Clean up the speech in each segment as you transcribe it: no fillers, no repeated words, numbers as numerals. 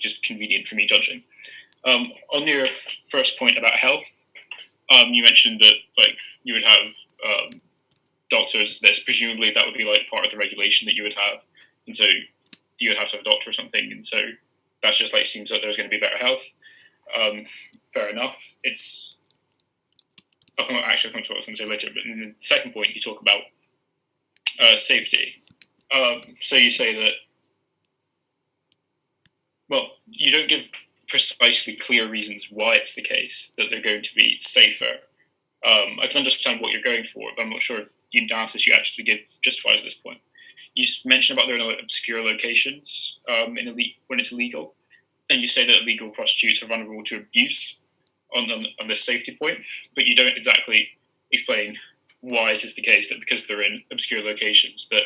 just convenient for me judging. On your first point about health, you mentioned that like you would have doctors. This presumably that would be like part of the regulation that you would have, and so you would have to have a doctor or something, and so that's just like seems like there's going to be better health. Fair enough. I'll come to what I was going to say later, but in the second point, you talk about safety. So you say that, well, you don't give precisely clear reasons why it's the case that they're going to be safer. I can understand what you're going for, but I'm not sure if the analysis you actually give justifies this point. You mentioned about there are no obscure locations when it's illegal, and you say that illegal prostitutes are vulnerable to abuse on this safety point, but you don't exactly explain why is this the case, that because they're in obscure locations that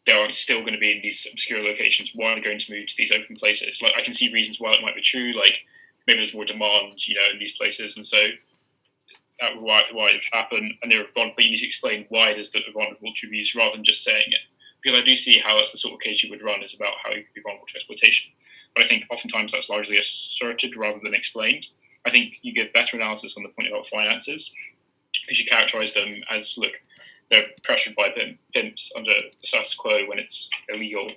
they aren't still going to be in these obscure locations. Why are they going to move to these open places? Like, I can see reasons why it might be true, like maybe there's more demand, in these places, and so that why it happen, and they're vulnerable, but you need to explain why it is that they're vulnerable to abuse rather than just saying it. Because I do see how that's the sort of case you would run, is about how you could be vulnerable to exploitation. But I think oftentimes that's largely asserted rather than explained. I think you give better analysis on the point about finances, because you characterize them as, look, they're pressured by pimps under the status quo when it's illegal,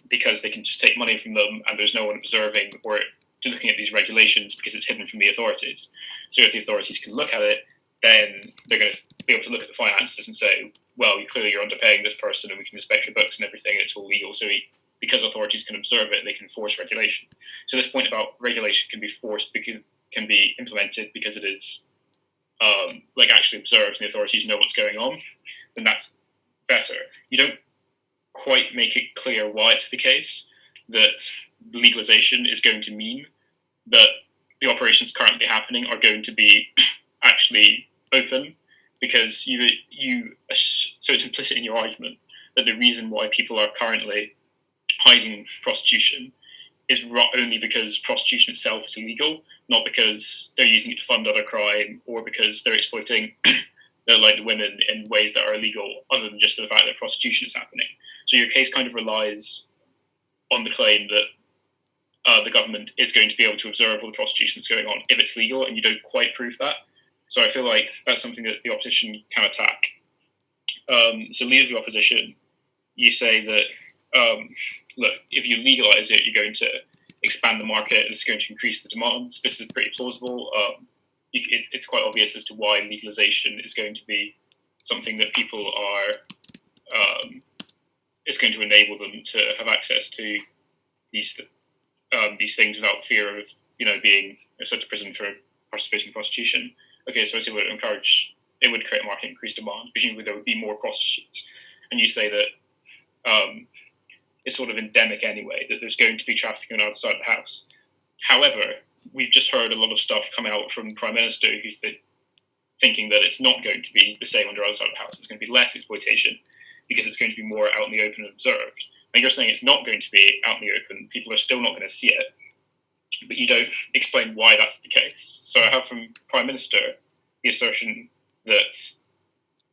because they can just take money from them and there's no one observing or looking at these regulations because it's hidden from the authorities. So if the authorities can look at it, then they're going to be able to look at the finances and say, well, clearly you're underpaying this person and we can inspect your books and everything and it's all legal. So because authorities can observe it, they can force regulation. So this point about regulation can be forced, because can be implemented because it is actually observed and the authorities know what's going on, then that's better. You don't quite make it clear why it's the case that legalization is going to mean that the operations currently happening are going to be actually open, because so it's implicit in your argument that the reason why people are currently hiding prostitution is only because prostitution itself is illegal, not because they're using it to fund other crime or because they're exploiting the women in ways that are illegal, other than just the fact that prostitution is happening. So your case kind of relies on the claim that the government is going to be able to observe all the prostitution that's going on if it's legal, and you don't quite prove that. So I feel like that's something that the opposition can attack. So leader of the opposition, you say that, look, if you legalize it, you're going to expand the market, it's going to increase the demands. This is pretty plausible. It's quite obvious as to why legalization is going to be something that people are, it's going to enable them to have access to these things without fear of, being sent to prison for participating in prostitution. Okay, so I say it would create a market, increase demand. Presumably there would be more prostitutes. And you say that it's sort of endemic anyway, that there's going to be trafficking outside the house. However, we've just heard a lot of stuff come out from the Prime Minister who's thinking that it's not going to be the same under outside the house. It's going to be less exploitation because it's going to be more out in the open and observed. And you're saying it's not going to be out in the open. People are still not going to see it. But you don't explain why that's the case. So I have from Prime Minister the assertion that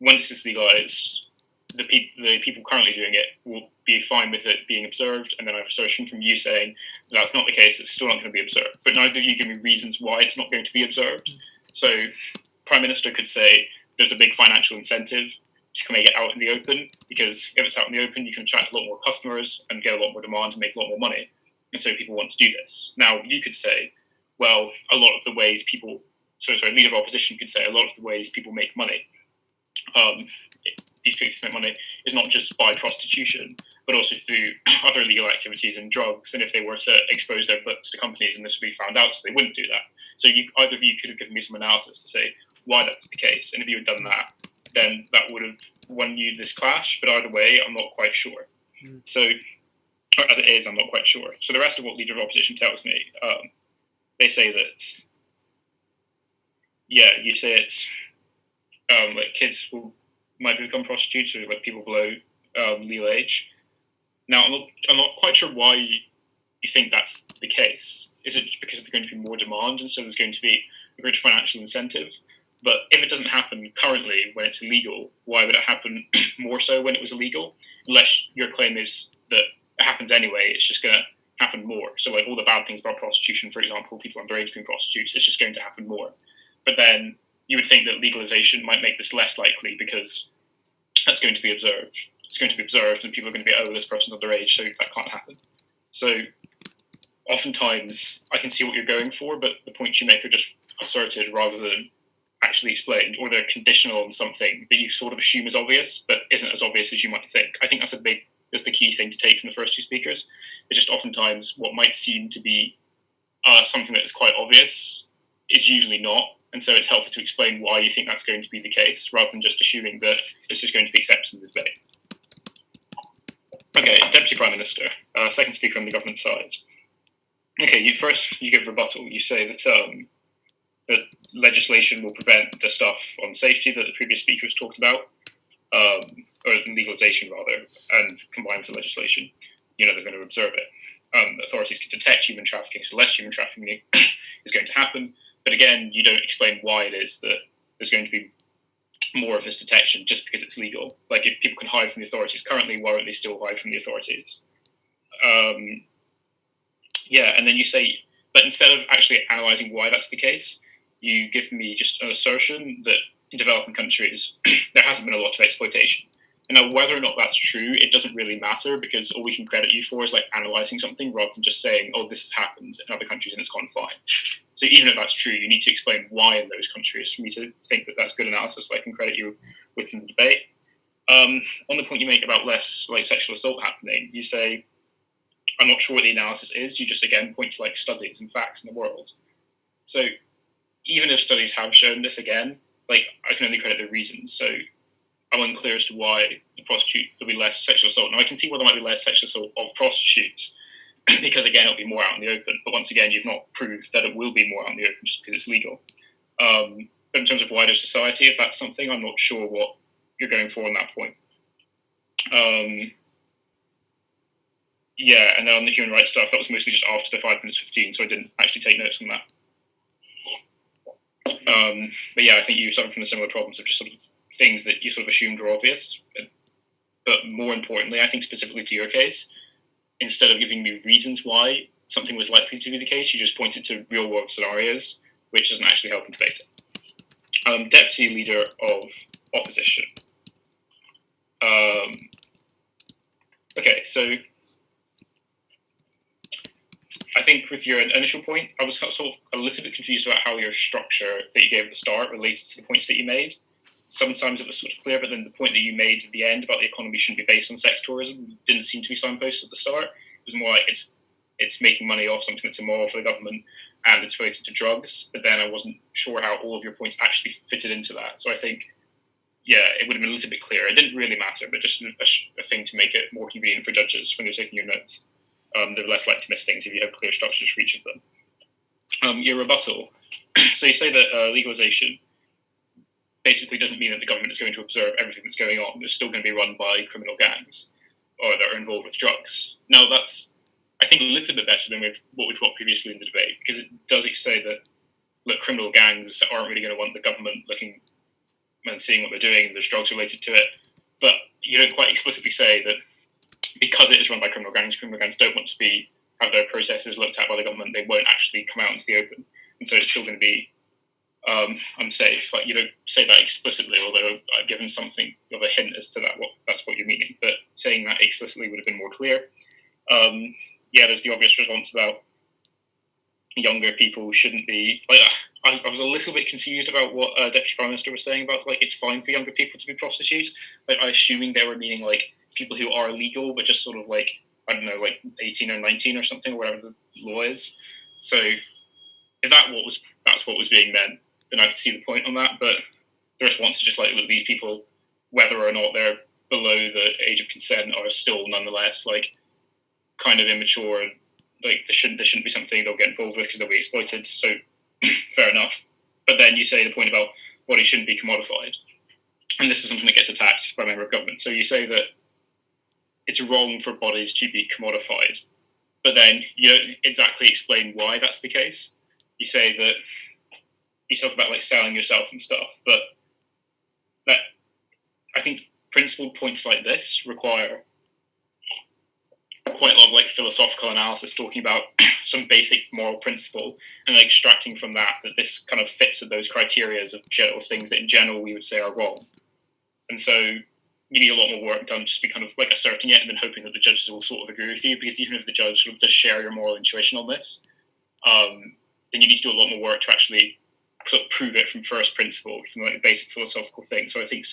once it's legalised, the people currently doing it will be fine with it being observed, and then I have assertion from you saying that's not the case, it's still not going to be observed. But neither of you give me reasons why it's not going to be observed. So Prime Minister could say there's a big financial incentive to make it out in the open, because if it's out in the open, you can attract a lot more customers and get a lot more demand and make a lot more money. And so people want to do this. Now, you could say, well, a lot of the ways leader of opposition could say a lot of the ways people make money, these places make money, is not just by prostitution, but also through other illegal activities and drugs. And if they were to expose their books to companies, and this would be found out, so they wouldn't do that. So either of you could have given me some analysis to say why that's the case. And if you had done that, then that would have won you this clash. But either way, I'm not quite sure. So, or as it is, I'm not quite sure. So the rest of what leader of opposition tells me, they say that, you say it's like kids might become prostitutes, or like people below legal age. Now, I'm not quite sure why you think that's the case. Is it just because there's going to be more demand, and so there's going to be a greater financial incentive? But if it doesn't happen currently when it's illegal, why would it happen more so when it was illegal? Unless your claim is that it anyway, it's just going to happen more. So like all the bad things about prostitution, for example, people underage being prostitutes, it's just going to happen more. But then you would think that legalization might make this less likely because that's going to be observed. It's going to be observed, and people are going to be, oh, this person's underage, so that can't happen. So oftentimes I can see what you're going for, but the points you make are just asserted rather than actually explained, or they're conditional on something that you sort of assume is obvious, but isn't as obvious as you might think. I think that's the key thing to take from the first two speakers. It's just oftentimes what might seem to be something that is quite obvious is usually not. And so it's helpful to explain why you think that's going to be the case, rather than just assuming that this is going to be accepted in the debate. Okay, Deputy Prime Minister, second speaker on the government side. Okay, you give rebuttal. You say that legislation will prevent the stuff on safety that the previous speaker has talked about, or legalization rather, and combined with the legislation, they're going to observe it. Authorities can detect human trafficking, so less human trafficking is going to happen. But again, you don't explain why it is that there's going to be more of this detection just because it's legal. Like, if people can hide from the authorities currently, why don't they still hide from the authorities? And then you say, but instead of actually analysing why that's the case, you give me just an assertion that in developing countries, there hasn't been a lot of exploitation. And now, whether or not that's true, it doesn't really matter, because all we can credit you for is like analysing something rather than just saying, oh, this has happened in other countries and it's gone fine. So even if that's true, you need to explain why in those countries for me to think that that's good analysis that I can credit you with in the debate. On the point you make about less like sexual assault happening, you say, I'm not sure what the analysis is. You just, again, point to like studies and facts in the world. So even if studies have shown this again, like, I can only credit the reasons. So I'm unclear as to why there'll be less sexual assault. Now, I can see why there might be less sexual assault of prostitutes, because again, it'll be more out in the open. But once again, you've not proved that it will be more out in the open just because it's legal. But in terms of wider society, if that's something, I'm not sure what you're going for on that point. And then on the human rights stuff, that was mostly just after the 5 minutes 15, so I didn't actually take notes on that. I think you suffered from the similar problems of just sort of things that you sort of assumed were obvious. But more importantly, I think specifically to your case, instead of giving me reasons why something was likely to be the case, you just pointed to real-world scenarios, which doesn't actually help in debate. Deputy Leader of Opposition. So I think with your initial point, I was sort of a little bit confused about how your structure that you gave at the start related to the points that you made. Sometimes it was sort of clear, but then the point that you made at the end about the economy shouldn't be based on sex tourism didn't seem to be signposted at the start. It was more like it's making money off something that's immoral for the government and it's related to drugs. But then I wasn't sure how all of your points actually fitted into that. So I think, it would have been a little bit clearer. It didn't really matter, but just a thing to make it more convenient for judges when they're taking your notes. They're less likely to miss things if you have clear structures for each of them. Your rebuttal. So you say that legalization basically doesn't mean that the government is going to observe everything that's going on. It's still going to be run by criminal gangs or that are involved with drugs. Now, that's, I think, a little bit better than with what we've got previously in the debate, because it does say that, look, criminal gangs aren't really going to want the government looking and seeing what they're doing, and there's drugs related to it. But you don't quite explicitly say that because it is run by criminal gangs don't want to have their processes looked at by the government. They won't actually come out into the open, and so it's still going to be unsafe. Like, you don't say that explicitly, although I've given something of a hint as to that's what you're meaning. But saying that explicitly would have been more clear. There's the obvious response about younger people shouldn't be like. I was a little bit confused about what Deputy Prime Minister was saying about like it's fine for younger people to be prostitutes. Like, I assuming they were meaning like people who are legal, but just sort of like, I don't know, like 18 or 19 or something, or whatever the law is. So if that's what was being meant, then I could see the point on that. But the response is just like, look, these people, whether or not they're below the age of consent, are still nonetheless like kind of immature, and like this shouldn't be something they'll get involved with because they'll be exploited. So fair enough. But then you say the point about bodies shouldn't be commodified, and this is something that gets attacked by a member of government. So you say that it's wrong for bodies to be commodified, but then you don't exactly explain why that's the case. You say that you talk about like selling yourself and stuff, but that I think principled points like this require quite a lot of like philosophical analysis talking about some basic moral principle and like extracting from that this kind of fits at those criteria of general things that in general we would say are wrong. And so you need a lot more work done just to be kind of like asserting it and then hoping that the judges will sort of agree with you, because even if the judge sort of does share your moral intuition on this, then you need to do a lot more work to actually sort of prove it from first principle, from like a basic philosophical thing. So I think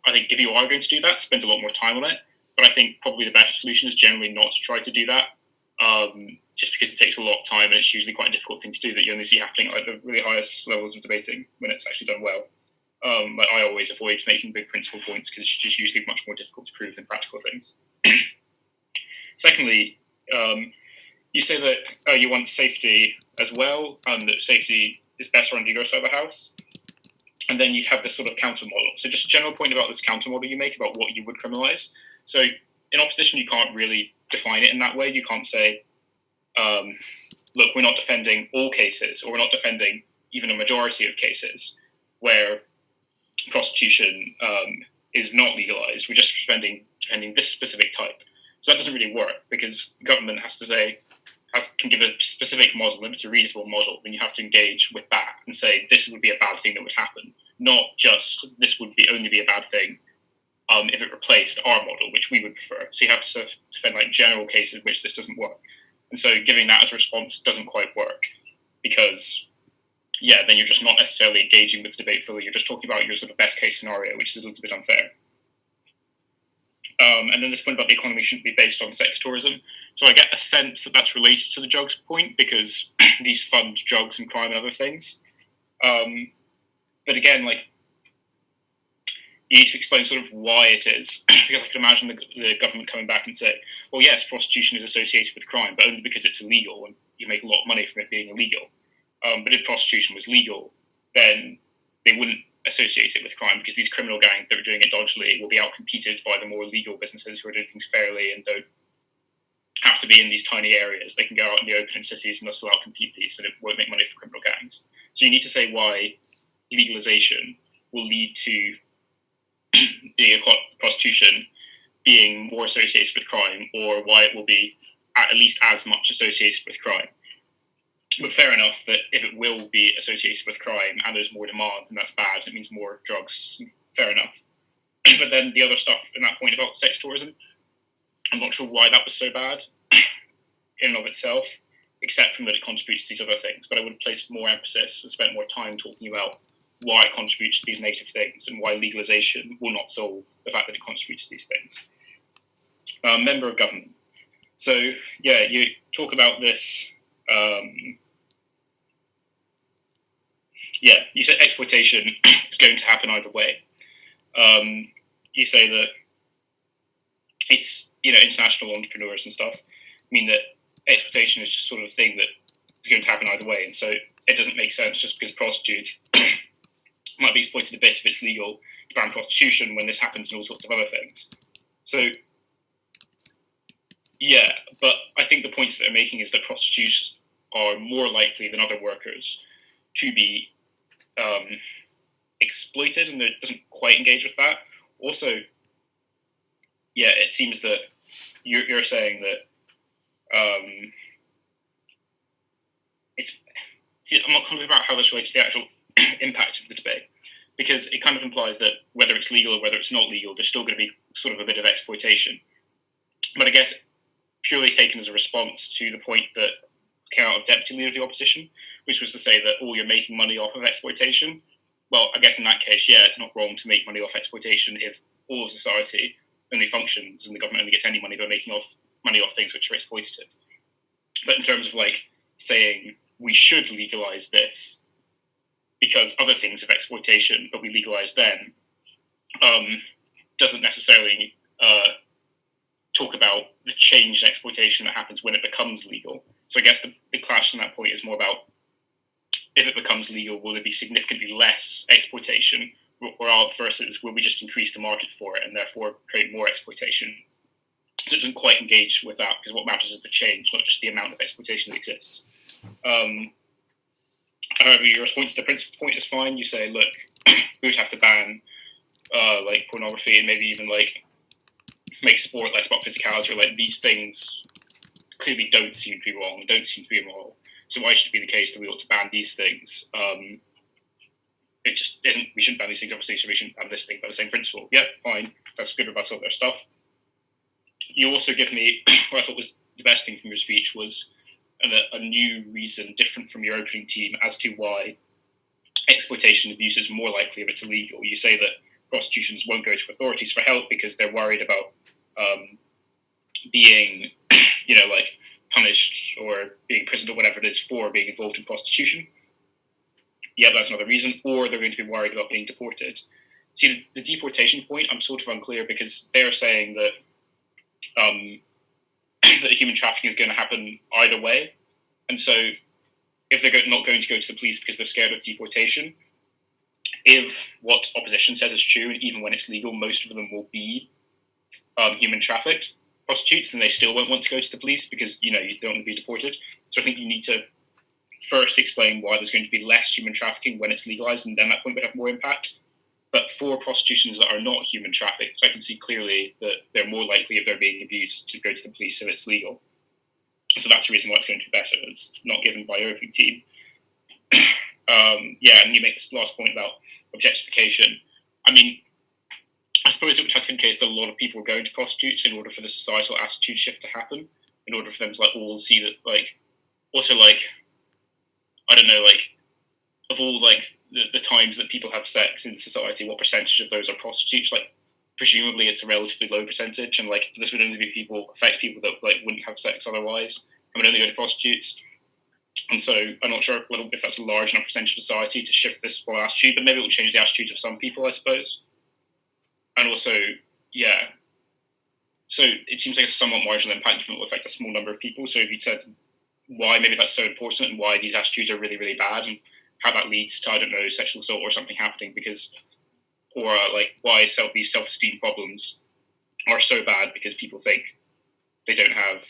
if you are going to do that, spend a lot more time on it. But I think probably the better solution is generally not to try to do that, just because it takes a lot of time and it's usually quite a difficult thing to do that you only see happening at the really highest levels of debating when it's actually done well. But I always avoid making big principle points because it's just usually much more difficult to prove than practical things. Secondly, you say that you want safety as well, and that safety is better on your side of the house. And then you have this sort of counter model. So just a general point about this counter model you make about what you would criminalize. So in opposition, you can't really define it in that way. You can't say, look, we're not defending all cases, or we're not defending even a majority of cases where prostitution is not legalized. We're just defending this specific type. So that doesn't really work, because the government has to say, can give a specific model. If it's a reasonable model, then you have to engage with that and say this would be a bad thing that would happen, not just this would only be a bad thing if it replaced our model, which we would prefer. So you have to defend like general cases in which this doesn't work. And so giving that as a response doesn't quite work, because then you're just not necessarily engaging with the debate fully. You're just talking about your sort of best case scenario, which is a little bit unfair. And then this point about the economy shouldn't be based on sex tourism. So I get a sense that that's related to the drugs point, because these fund drugs and crime and other things. But again, like, you need to explain sort of why it is, because I can imagine the government coming back and say, well, yes, prostitution is associated with crime, but only because it's illegal and you make a lot of money from it being illegal. But if prostitution was legal, then they wouldn't associate it with crime, because these criminal gangs that are doing it dodgily will be outcompeted by the more legal businesses who are doing things fairly and don't have to be in these tiny areas. They can go out in the open in cities and thus will outcompete these, and it won't make money for criminal gangs. So you need to say why legalization will lead to the prostitution being more associated with crime, or why it will be at least as much associated with crime. But fair enough that if it will be associated with crime and there's more demand, and that's bad, it means more drugs. Fair enough. But then the other stuff in that point about sex tourism, I'm not sure why that was so bad in and of itself, except from that it contributes to these other things. But I would have placed more emphasis and spent more time talking about why it contributes to these negative things and why legalization will not solve the fact that it contributes to these things. Member of government. So, you talk about this. You say exploitation is going to happen either way. You say that it's, international entrepreneurs and stuff mean that exploitation is just sort of a thing that is going to happen either way. And so it doesn't make sense just because prostitutes might be exploited a bit if it's legal to ban prostitution when this happens and all sorts of other things. So, but I think the points that they're making is that prostitutes are more likely than other workers to be exploited, and it doesn't quite engage with that. Also, it seems that you're saying that I'm not confident about how this relates to the actual impact of the debate, because it kind of implies that whether it's legal or whether it's not legal, there's still going to be sort of a bit of exploitation. But I guess purely taken as a response to the point that came out of Deputy Leader of the Opposition, which was to say that, you're making money off of exploitation. Well, I guess in that case, it's not wrong to make money off exploitation if all of society only functions and the government only gets any money by making money off things which are exploitative. But in terms of like saying we should legalize this because other things have exploitation, but we legalize them, doesn't necessarily talk about the change in exploitation that happens when it becomes legal. So I guess the clash in that point is more about, if it becomes legal, will there be significantly less exploitation, or versus will we just increase the market for it and therefore create more exploitation? So it doesn't quite engage with that, because what matters is the change, not just the amount of exploitation that exists. However, your response to the principal point is fine. You say, look, we would have to ban like pornography and maybe even like make sport less about physicality, or like these things clearly don't seem to be wrong, don't seem to be immoral. So why should it be the case that we ought to ban these things? It just isn't. We shouldn't ban these things, obviously, so we shouldn't ban this thing by the same principle. Yeah, fine. That's good about all their stuff. You also give me what I thought was the best thing from your speech was a new reason, different from your opening team, as to why exploitation and abuse is more likely if it's illegal. You say that prostitutions won't go to authorities for help because they're worried about being, like punished or being imprisoned or whatever it is for being involved in prostitution. Yeah, that's another reason. Or they're going to be worried about being deported. See, the deportation point, I'm sort of unclear because they're saying that that human trafficking is going to happen either way. And so if they're not going to go to the police because they're scared of deportation, if what opposition says is true, and even when it's legal, most of them will be human trafficked prostitutes, then they still won't want to go to the police because, you don't want to be deported. So I think you need to first explain why there's going to be less human trafficking when it's legalized, and then that point would have more impact. But for prostitutions that are not human trafficked, I can see clearly that they're more likely, if they're being abused, to go to the police if it's legal. So that's the reason why it's going to be better. It's not given by your opening team. And you make this last point about objectification. I mean, I suppose it would have to be the case that a lot of people are going to prostitutes in order for the societal attitude shift to happen, in order for them to all see that I don't know, of all the times that people have sex in society, what percentage of those are prostitutes? Presumably it's a relatively low percentage, and this would only be affect people that wouldn't have sex otherwise and would only go to prostitutes. And so I'm not sure if that's a large enough percentage of society to shift this whole attitude, but maybe it will change the attitudes of some people, I suppose. And also, yeah. So it seems like a somewhat marginal impact if it will affect a small number of people. So if you said why maybe that's so important and why these attitudes are really, really bad and how that leads to, I don't know, sexual assault or something happening why these self-esteem problems are so bad because people think they don't have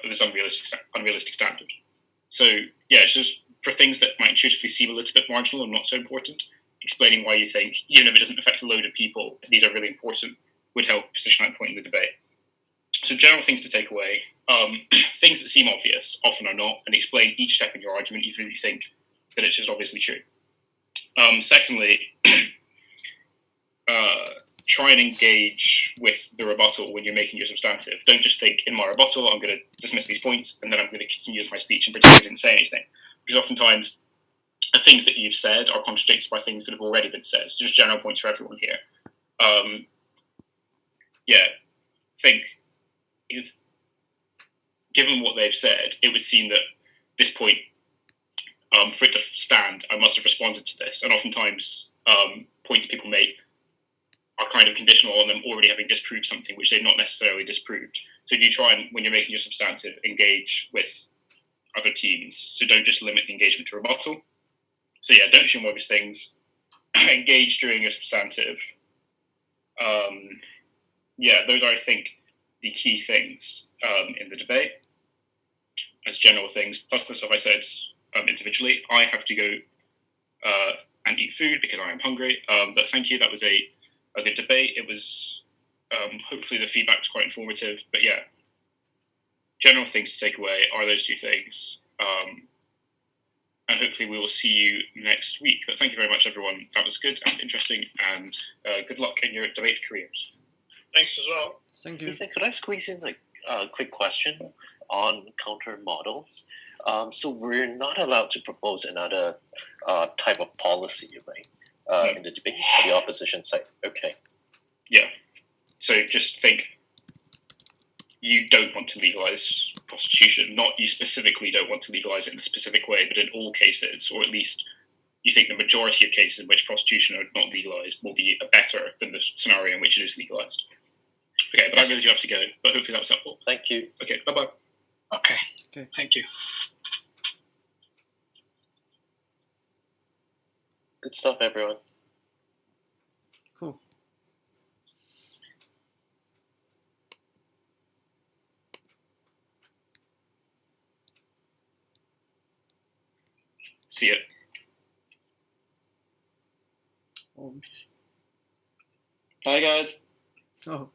this unrealistic standard. So yeah, it's just for things that might intuitively seem a little bit marginal and not so important, explaining why you think, even if it doesn't affect a load of people, these are really important, would help position that point in the debate. So general things to take away, things that seem obvious often are not, and explain each step in your argument, even if you think that it's just obviously true. Secondly, try and engage with the rebuttal when you're making your substantive. Don't just think, in my rebuttal, I'm going to dismiss these points, and then I'm going to continue with my speech and pretend I didn't say anything. Because oftentimes, the things that you've said are contradicted by things that have already been said. So just general points for everyone here. Think, given what they've said, it would seem that this point, for it to stand, I must have responded to this. And oftentimes, points people make are kind of conditional on them already having disproved something which they've not necessarily disproved. So do try and, when you're making your substantive, engage with other teams. So don't just limit the engagement to rebuttal. So yeah, don't assume obvious things. Engage during your substantive. Those are, I think, the key things in the debate as general things. Plus the stuff I said individually. I have to go and eat food because I am hungry. But thank you. That was a good debate. It was hopefully the feedback was quite informative. But yeah, general things to take away are those two things. And hopefully we will see you next week. But thank you very much, everyone. That was good and interesting, and good luck in your debate careers. Thanks as well. Thank you. Ethan, could I squeeze in a quick question on counter models? So we're not allowed to propose another type of policy, right? In the debate, the opposition side. Okay. Yeah. So just think, you don't want to legalize prostitution. Not you specifically don't want to legalize it in a specific way, but in all cases, or at least you think the majority of cases in which prostitution are not legalized will be better than the scenario in which it is legalized. Okay, but I really do have to go, but hopefully that was helpful. Thank you. Okay, bye-bye. Okay. Thank you. Good stuff, everyone. Cool. See ya. Oh. Bye, guys. Oh.